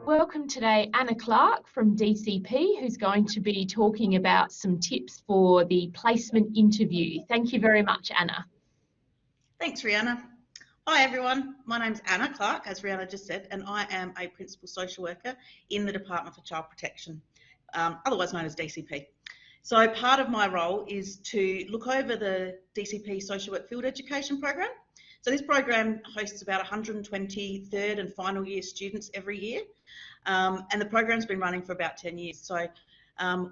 welcome today Anna Clark from DCP, who's going to be talking about some tips for the placement interview. Thank you very much, Anna. Thanks, Rihanna. Hi everyone, my name's Anna Clark, as Rihanna just said, and I am a Principal Social Worker in the Department for Child Protection, otherwise known as DCP. So part of my role is to look over the DCP Social Work Field Education Program. So this program hosts about 120 third and final year students every year, and the program's been running for about 10 years. So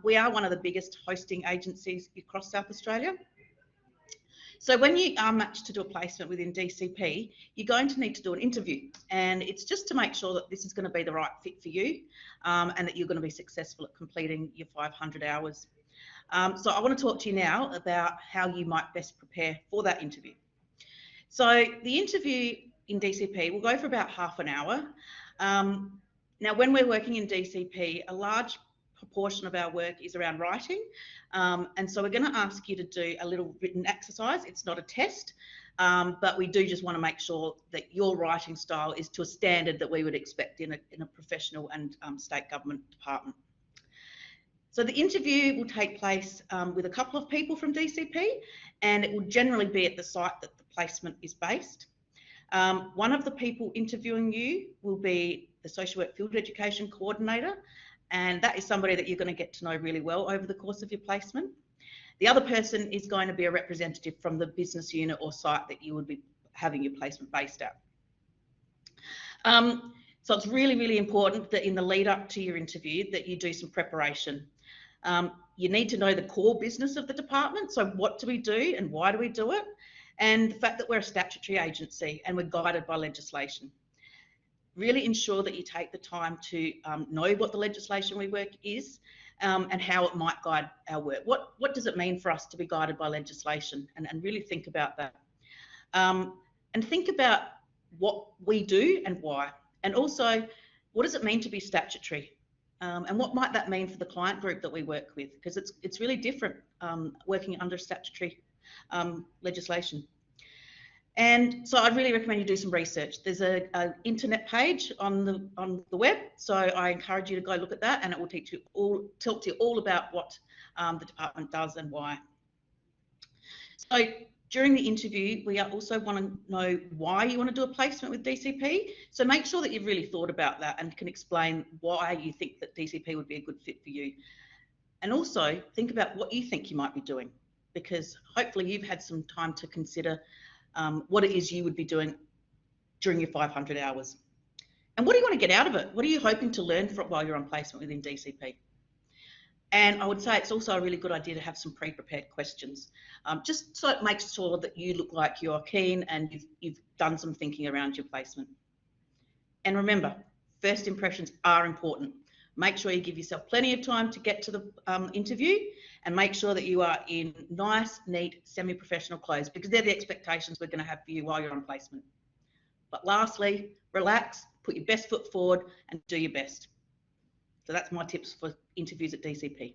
we are one of the biggest hosting agencies across South Australia. So when you are matched to do a placement within DCP, you're going to need to do an interview, and it's just to make sure that this is going to be the right fit for you and that you're going to be successful at completing your 500 hours. So I want to talk to you now about how you might best prepare for that interview. So the interview in DCP will go for about half an hour. Now, when we're working in DCP, a large proportion of our work is around writing. And so we're going to ask you to do a little written exercise. It's not a test, but we do just want to make sure that your writing style is to a standard that we would expect in a professional and state government department. So the interview will take place with a couple of people from DCP, and it will generally be at the site that the placement is based. One of the people interviewing you will be the Social Work Field Education Coordinator, and that is somebody that you're going to get to know really well over the course of your placement. The other person is going to be a representative from the business unit or site that you would be having your placement based at. So it's really, really important that in the lead up to your interview that you do some preparation. You need to know the core business of the department. So what do we do and why do we do it? And the fact that we're a statutory agency and we're guided by legislation. Really ensure that you take the time to know what the legislation we work is and how it might guide our work. What does it mean for us to be guided by legislation? And really think about that. And think about what we do and why. And also, what does it mean to be statutory? And what might that mean for the client group that we work with? Because it's really different working under statutory legislation. And so I'd really recommend you do some research. There's an internet page on the web, so I encourage you to go look at that, and it will tell you all about what the department does and why. So during the interview, we also want to know why you want to do a placement with DCP. So make sure that you've really thought about that and can explain why you think that DCP would be a good fit for you. And also think about what you think you might be doing, because hopefully you've had some time to consider what it is you would be doing during your 500 hours. And what do you want to get out of it? What are you hoping to learn while you're on placement within DCP? And I would say it's also a really good idea to have some pre-prepared questions, just so it makes sure that you look like you're keen and you've done some thinking around your placement. And remember, first impressions are important. Make sure you give yourself plenty of time to get to the interview, and make sure that you are in nice, neat, semi-professional clothes, because they're the expectations we're going to have for you while you're on placement. But lastly, relax, put your best foot forward and do your best. So that's my tips for interviews at DCP.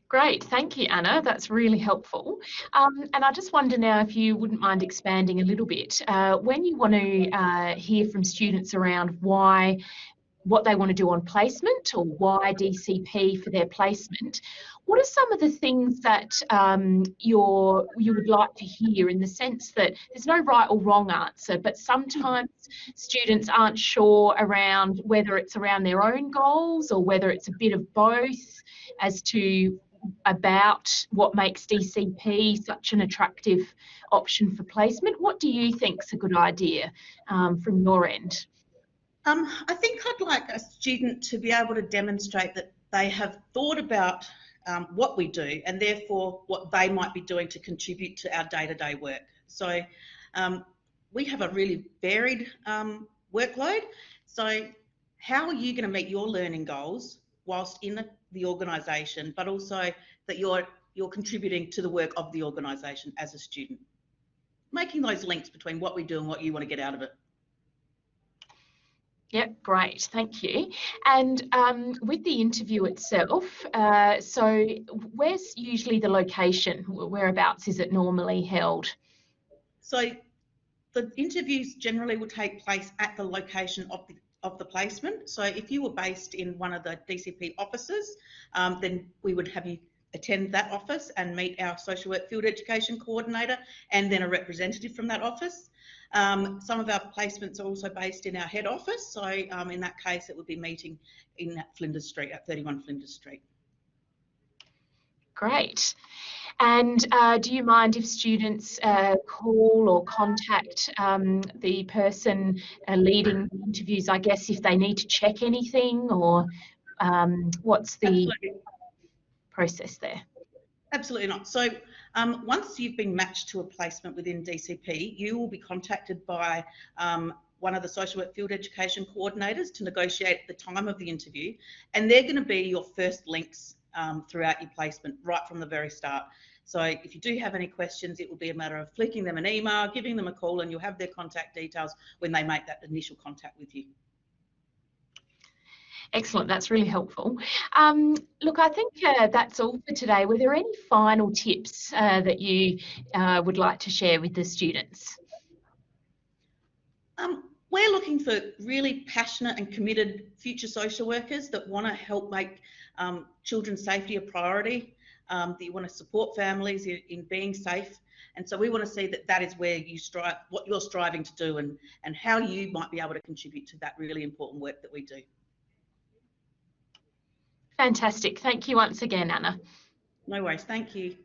Great, thank you, Anna. That's really helpful. And I just wonder now if you wouldn't mind expanding a little bit. When you want to hear from students around what they want to do on placement, or why DCP for their placement, what are some of the things that you would like to hear, in the sense that there's no right or wrong answer, but sometimes students aren't sure around whether it's around their own goals or whether it's a bit of both as to about what makes DCP such an attractive option for placement. What do you think's a good idea from your end? I think I'd like a student to be able to demonstrate that they have thought about what we do, and therefore what they might be doing to contribute to our day-to-day work. So we have a really varied workload. So how are you going to meet your learning goals whilst in the organisation, but also that you're contributing to the work of the organisation as a student? Making those links between what we do and what you want to get out of it. Yep, great, thank you. And with the interview itself, so where's usually the location? Whereabouts is it normally held? So the interviews generally will take place at the location of the of the placement. So if you were based in one of the DCP offices, then we would have you attend that office and meet our social work field education coordinator and then a representative from that office. Some of our placements are also based in our head office. So in that case, it would be meeting in Flinders Street at 31 Flinders Street. Great. And do you mind if students call or contact the person leading the interviews, I guess, if they need to check anything, or what's the Absolutely. process there? Absolutely not. So once you've been matched to a placement within DCP, you will be contacted by one of the social work field education coordinators to negotiate the time of the interview, and they're going to be your first links throughout your placement right from the very start. So if you do have any questions, it will be a matter of flicking them an email, giving them a call, and you'll have their contact details when they make that initial contact with you. Excellent, that's really helpful. Look, I think that's all for today. Were there any final tips that you would like to share with the students? We're looking for really passionate and committed future social workers that want to help make children's safety a priority, that you want to support families in being safe. And so we want to see that that is where you strive, what you're striving to do, and how you might be able to contribute to that really important work that we do. Fantastic. Thank you once again, Anna. No worries. Thank you.